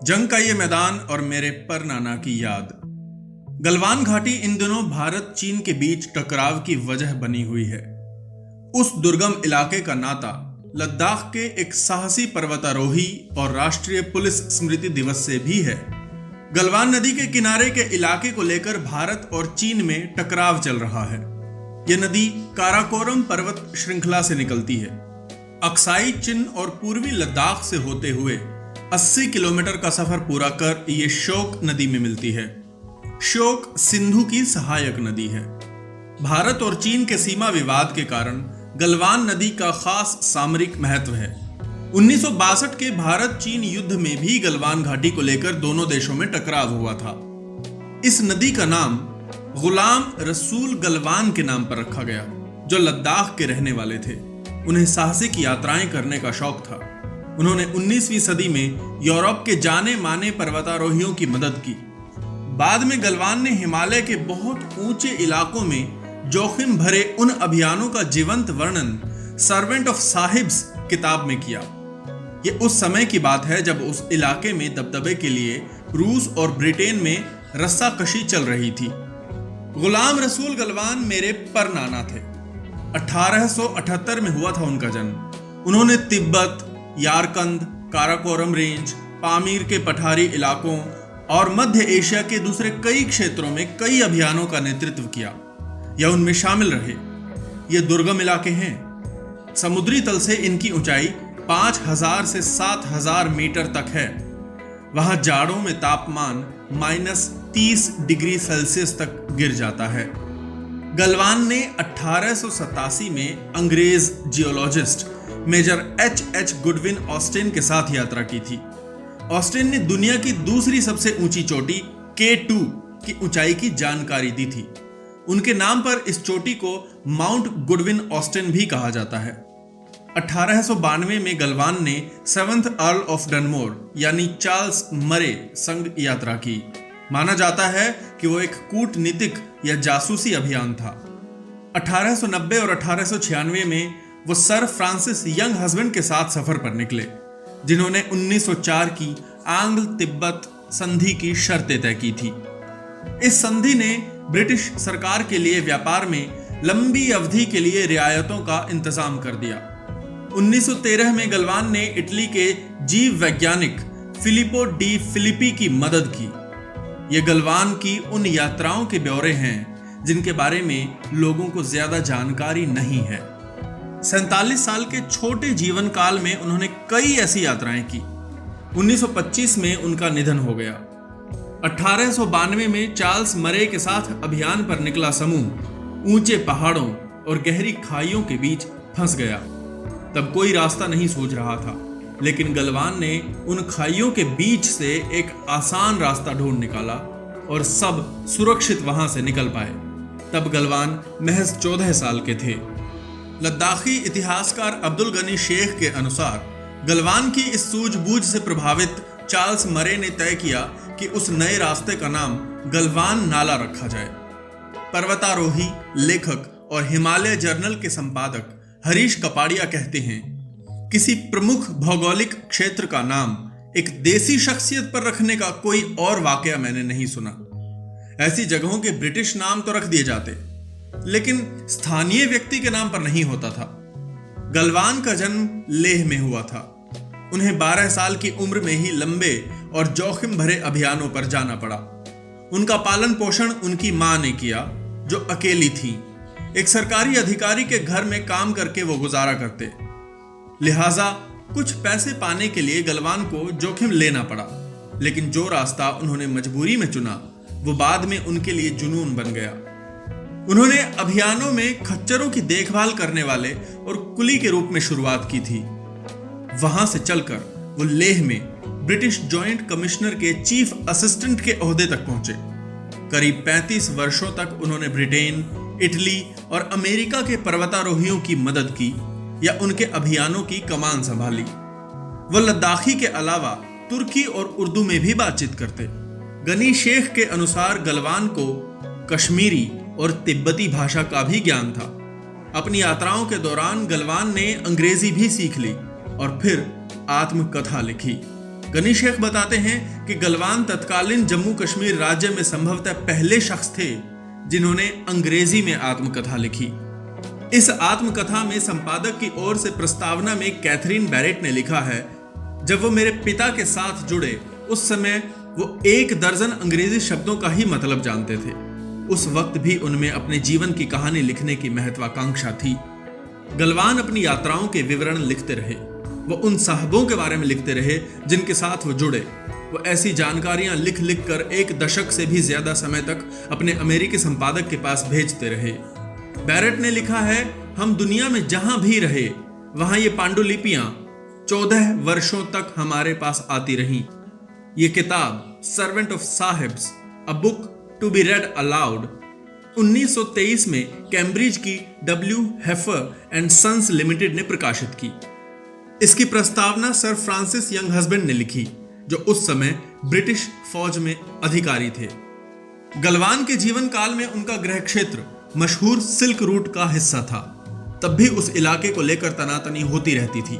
जंग का ये मैदान और मेरे पर नाना की याद। गलवान घाटी इन दिनों भारत चीन के बीच टकराव की वजह बनी हुई है। उस दुर्गम इलाके का नाता लद्दाख के एक साहसी पर्वतारोही और राष्ट्रीय पुलिस स्मृति दिवस से भी है। गलवान नदी के किनारे के इलाके को लेकर भारत और चीन में टकराव चल रहा है। यह नदी काराकोरम पर्वत श्रृंखला से निकलती है। अक्साई चिन और पूर्वी लद्दाख से होते हुए 80 किलोमीटर का सफर पूरा कर ये श्योक नदी में मिलती है। श्योक सिंधु की सहायक नदी है। भारत और चीन के सीमा विवाद के कारण गलवान नदी का खास सामरिक महत्व है। 1962 के भारत चीन युद्ध में भी गलवान घाटी को लेकर दोनों देशों में टकराव हुआ था। इस नदी का नाम गुलाम रसूल गलवान के नाम पर रखा गया, जो लद्दाख के रहने वाले थे। उन्हें साहसिक यात्राएं करने का शौक था। उन्होंने 19वीं सदी में यूरोप के जाने माने पर्वतारोहियों की मदद की। बाद में गलवान ने हिमालय के बहुत ऊंचे इलाकों में जोखिम भरे उन अभियानों का जीवंत वर्णन सर्वेंट ऑफ साहिब्स किताब में किया। ये उस समय की बात है जब उस इलाके में दबदबे के लिए रूस और ब्रिटेन में रस्साकशी चल रही थी। गुलाम रसूल गलवान मेरे परनाना थे। 1878 में हुआ था उनका जन्म। उन्होंने तिब्बत, यारकंद, काराकोरम रेंज, पामीर के पठारी इलाकों और मध्य एशिया के दूसरे कई क्षेत्रों में कई अभियानों का नेतृत्व किया या उनमें शामिल रहे। ये दुर्गम इलाके हैं। समुद्री तल से इनकी ऊंचाई 5000 से 7000 मीटर तक है। वहां जाड़ों में तापमान -30 डिग्री सेल्सियस तक गिर जाता है। गलवान ने 1887 में अंग्रेज geologist major H.H. Goodwin Austin के साथ यात्रा की थी। ऑस्टिन ने दुनिया की दूसरी सबसे ऊंची चोटी K2 की ऊंचाई की जानकारी दी थी। उनके नाम पर इस चोटी को माउंट गुडविन ऑस्टिन भी कहा जाता है। 1892 में गलवान ने 7th अर्ल ऑफ डनमोर यानी चार्ल्स मरे संग यात्रा की। माना जाता है कि वो एक कूटनीतिक या जासूसी अभियान था। 1890 और 1896 में वो सर फ्रांसिस यंग हस्बैंड के साथ सफर पर निकले, जिन्होंने 1904 की आंग्ल तिब्बत संधि की शर्तें तय की थी। इस संधि ने ब्रिटिश सरकार के लिए व्यापार में लंबी अवधि के लिए रियायतों का इंतजाम कर दिया। 1913 में गलवान ने इटली के जीव वैज्ञानिक फिलिपो डी फिलिपी की मदद की। ये गलवान की उन यात्राओं के ब्यौरे हैं जिनके बारे में लोगों को ज्यादा जानकारी नहीं है। 47 साल के छोटे जीवन काल में उन्होंने कई ऐसी यात्राएं की। 1925 में उनका निधन हो गया। 1892 में चार्ल्स मरे के साथ अभियान पर निकला समूह ऊंचे पहाड़ों और गहरी खाइयों के बीच फंस गया। तब कोई रास्ता नहीं सूझ रहा था, लेकिन गलवान ने उन खाइयों के बीच से एक आसान रास्ता ढूंढ निकाला और सब सुरक्षित वहां से निकल पाए। तब गलवान महज 14 साल के थे। लद्दाखी इतिहासकार अब्दुल गनी शेख के अनुसार गलवान की इस सूझबूझ से प्रभावित चार्ल्स मरे ने तय किया कि उस नए रास्ते का नाम गलवान नाला रखा जाए। पर्वतारोही, लेखक और हिमालय जर्नल के संपादक हरीश कपाड़िया कहते हैं, किसी प्रमुख भौगोलिक क्षेत्र का नाम एक देसी शख्सियत पर रखने का कोई और वाकया मैंने नहीं सुना। ऐसी जगहों के ब्रिटिश नाम तो रख दिए जाते, लेकिन स्थानीय व्यक्ति के नाम पर नहीं होता था। गलवान का जन्म लेह में हुआ था। उन्हें 12 साल की उम्र में ही लंबे और जोखिम भरे अभियानों पर जाना पड़ा। उनका पालन पोषण उनकी मां ने किया, जो अकेली थी। एक सरकारी अधिकारी के घर में काम करके वो गुजारा करते, लिहाजा कुछ पैसे पाने के लिए गलवान को जोखिम लेना पड़ा। लेकिन जो रास्ता उन्होंने मजबूरी में चुना, वो बाद में उनके लिए जुनून बन गया। उन्होंने अभियानों में खच्चरों की देखभाल करने वाले और कुली के रूप में शुरुआत की थी। वहां से चलकर वो लेह में ब्रिटिश जॉइंट कमिश्नर के चीफ असिस्टेंट के ओहदे तक पहुंचे। करीब 35 वर्षों तक उन्होंने ब्रिटेन, इटली और अमेरिका के पर्वतारोहियों की मदद की या उनके अभियानों की कमान संभाली। वो लद्दाखी के अलावा तुर्की और उर्दू में भी बातचीत करते। गनी शेख के अनुसार गलवान को कश्मीरी और तिब्बती भाषा का भी ज्ञान था। अपनी यात्राओं के दौरान गलवान ने अंग्रेजी भी सीख ली और फिर आत्मकथा लिखी। गनी शेख बताते हैं कि गलवान तत्कालीन जम्मू कश्मीर राज्य में संभवतः पहले शख्स थे जिन्होंने अंग्रेजी में आत्मकथा लिखी। इस आत्मकथा में संपादक की ओर से प्रस्तावना में कैथरीन बैरेट ने लिखा है, जब वो मेरे पिता के साथ जुड़े उस समय वो 1 दर्जन अंग्रेजी शब्दों का ही मतलब जानते थे। उस वक्त भी उनमें अपने जीवन की कहानी लिखने की महत्वाकांक्षा थी। गलवान अपनी यात्राओं के विवरण लिखते रहे, वो उन साहबों के बारे में लिखते रहे जिनके साथ वो जुड़े। वो ऐसी जानकारियां लिख लिख कर 1 दशक से भी ज्यादा समय तक अपने अमेरिकी संपादक के पास भेजते रहे। बैरेट ने लिखा है, हम दुनिया में जहां भी रहे वहां ये पांडुलिपियां 14 वर्षों तक हमारे पास आती रहीं। ये किताब servant of sahibs, a book to be read aloud 1923 में कैम्ब्रिज की W. Heffer and sons limited ने प्रकाशित की। इसकी प्रस्तावना सर फ्रांसिस यंग हस्बैंड ने लिखी, जो उस समय ब्रिटिश फौज में अधिकारी थे। गलवान के जीवन काल में उनका गृह क्षेत्र मशहूर सिल्क रूट का हिस्सा था। तब भी उस इलाके को लेकर तनातनी होती रहती थी।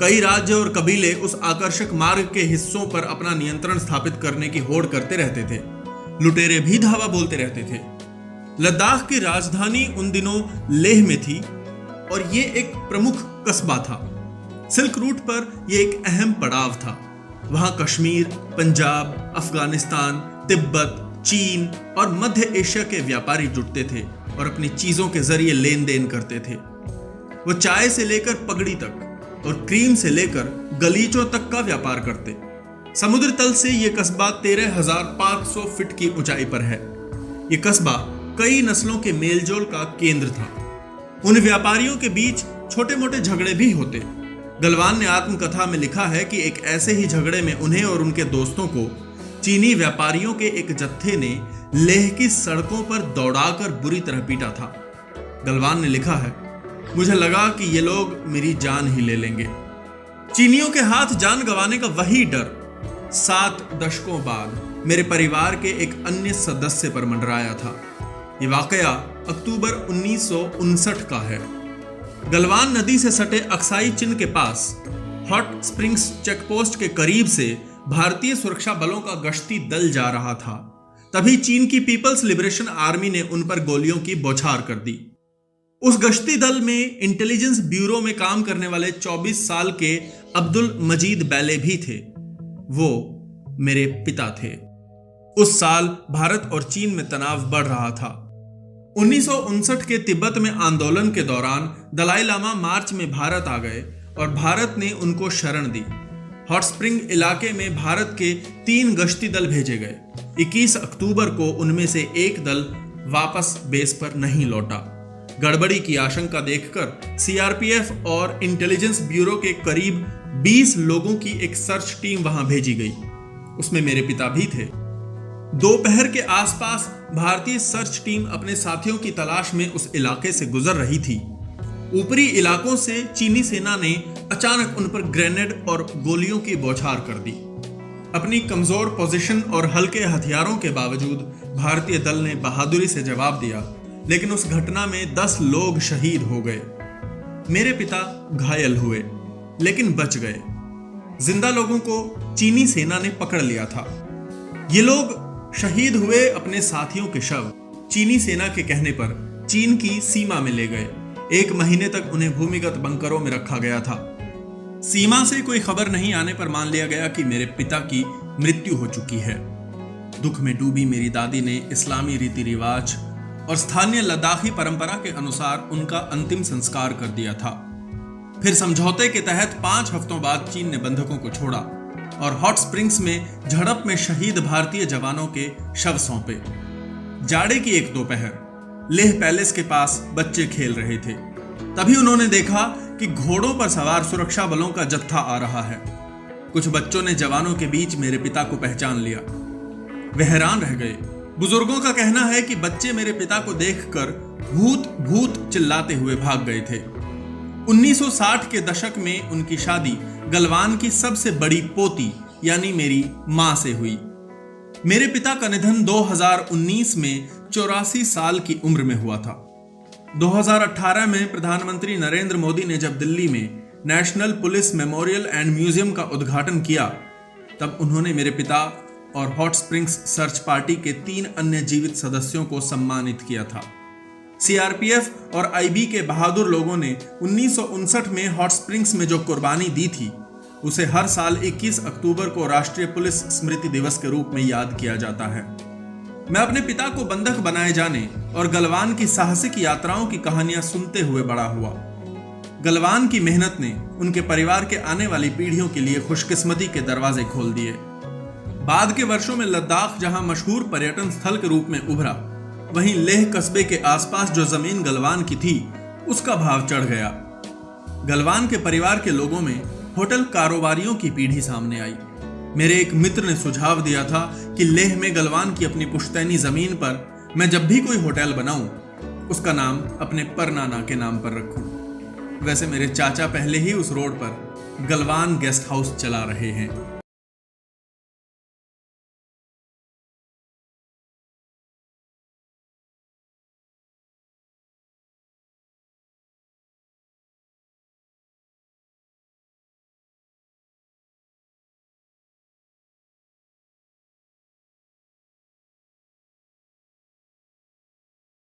कई राज्य और कबीले उस आकर्षक मार्ग के हिस्सों पर अपना नियंत्रण स्थापित करने की होड़ करते रहते थे। लुटेरे भी धावा बोलते रहते थे। लद्दाख की राजधानी उन दिनों लेह में थी और ये एक प्रमुख कस्बा था। सिल्क रूट पर यह एक अहम पड़ाव था। वहां कश्मीर, पंजाब, अफगानिस्तान, तिब्बत, चीन और मध्य एशिया के व्यापारी जुटते थे और अपनी चीजों के जरिए लेन देन करते थे। वो चाय से लेकर पगड़ी तक और क्रीम से लेकर गलीचों तक का व्यापार करते। समुद्र तल से यह कस्बा 13,500 फीट की ऊंचाई पर है। यह कस्बा कई नस्लों के मेलजोल का केंद्र था। उन व्यापारियों के बीच छोटे मोटे झगड़े भी होते। गलवान ने आत्मकथा में लिखा है कि एक ऐसे ही झगड़े में उन्हें और उनके दोस्तों को चीनी व्यापारियों के एक जत्थे ने लेह की सड़कों पर दौड़ाकर बुरी तरह पीटा था। गलवान ने लिखा है, मुझे लगा कि ये लोग मेरी जान ही ले लेंगे। चीनियों के हाथ जान गंवाने का वही डर 7 दशकों बाद मेरे परिवार के एक अन्य सदस्य पर मंडराया था। ये वाकया अक्टूबर 1959 का है। गलवान नदी से सटे अक्साई चिन्ह के पास हॉट स्प्रिंग्स चेकपोस्ट के करीब से भारतीय सुरक्षा बलों का गश्ती दल जा रहा था। तभी चीन की पीपल्स लिबरेशन आर्मी ने उन पर गोलियों की बौछार कर दी। उस गश्ती दल में इंटेलिजेंस ब्यूरो में काम करने वाले 24 साल के अब्दुल मजीद बैले भी थे। वो मेरे पिता थे। उस साल भारत और चीन में तनाव बढ़ रहा था। 1959 के तिब्बत में आंदोलन के दौरान दलाई लामा मार्च में भारत आ गए और भारत ने उनको शरण दी। हॉट स्प्रिंग इलाके में भारत के 3 गश्ती दल भेजे गए। 21 अक्टूबर को उनमें से एक दल वापस बेस पर नहीं लौटा। गड़बड़ी की आशंका देखकर सीआरपीएफ और इंटेलिजेंस ब्यूरो के करीब 20 लोगों की एक सर्च टीम वहां भेजी गई। उसमें मेरे पिता भी थे। दोपहर के आसपास भारतीय सर्च टीम अपने साथियों की तलाश में उस इलाके से गुजर रही थी। ऊपरी इलाकों से चीनी सेना ने अचानक उन पर ग्रेनेड और गोलियों की बौछार कर दी। अपनी कमजोर पोजीशन और हल्के हथियारों के बावजूद भारतीय दल ने बहादुरी से जवाब दिया, लेकिन उस घटना में 10 लोग शहीद हो गए। मेरे पिता घायल हुए लेकिन बच गए। जिंदा लोगों को चीनी सेना ने पकड़ लिया था। ये लोग शहीद हुए अपने साथियों के शव चीनी सेना के कहने पर चीन की सीमा में ले गए। 1 महीने तक उन्हें भूमिगत बंकरों में रखा गया था। सीमा से कोई खबर नहीं आने पर मान लिया गया कि मेरे पिता की मृत्यु हो चुकी है। दुख में डूबी मेरी दादी ने इस्लामी रीति रिवाज और स्थानीय लद्दाखी परंपरा के अनुसार उनका अंतिम संस्कार कर दिया था। फिर समझौते के तहत 5 हफ्तों बाद चीन ने बंधकों को छोड़ा और हॉट स्प्रिंग्स में झड़प में शहीद भारतीय जवानों के शव सौंपे। जाड़े की एक दोपहर लेह पैलेस के पास बच्चे खेल रहे थे। तभी उन्होंने देखा कि घोड़ों पर सवार सुरक्षा बलों का जत्था आ रहा है। कुछ बच्चों ने जवानों के बीच मेरे पिता को पहचान लिया। वे हैरान रह गए। बुजुर्गों का कहना है कि बच्चे मेरे पिता को देखकर भूत भूत चिल्लाते हुए भाग गए थे। 1960 के दशक में उनकी शादी गलवान की सबसे बड़ी पोती यानी मेरी मां से हुई। मेरे पिता का निधन 2019 में 84 साल की उम्र में हुआ था। 2018 में प्रधानमंत्री नरेंद्र मोदी ने जब दिल्ली में national police memorial and museum का उद्घाटन किया, तब उन्होंने मेरे पिता और हॉट स्प्रिंग्स सर्च पार्टी के 3 अन्य जीवित सदस्यों को सम्मानित किया था। सीआरपीएफ और आईबी के बहादुर लोगों ने 1959 में हॉट स्प्रिंग्स में जो कुर्बानी दी थी, उसे हर साल 21 अक्टूबर को राष्ट्रीय पुलिस स्मृति दिवस के रूप में याद किया जाता है। मैं अपने पिता को बंधक बनाए जाने और गलवान की साहसिक यात्राओं की कहानियां सुनते हुए बड़ा हुआ। गलवान की मेहनत ने उनके परिवार के आने वाली पीढ़ियों के लिए खुशकिस्मती के दरवाजे खोल दिए। बाद के वर्षों में लद्दाख जहां मशहूर पर्यटन स्थल के रूप में उभरा, वहीं लेह कस्बे के आसपास जो जमीन गलवान की थी, उसका भाव चढ़ गया। गलवान के परिवार के लोगों में होटल कारोबारियों की पीढ़ी सामने आई। मेरे एक मित्र ने सुझाव दिया था कि लेह में गलवान की अपनी पुश्तैनी जमीन पर मैं जब भी कोई होटल बनाऊं, उसका नाम अपने परनाना के नाम पर रखूं। वैसे मेरे चाचा पहले ही उस रोड पर गलवान गेस्ट हाउस चला रहे हैं।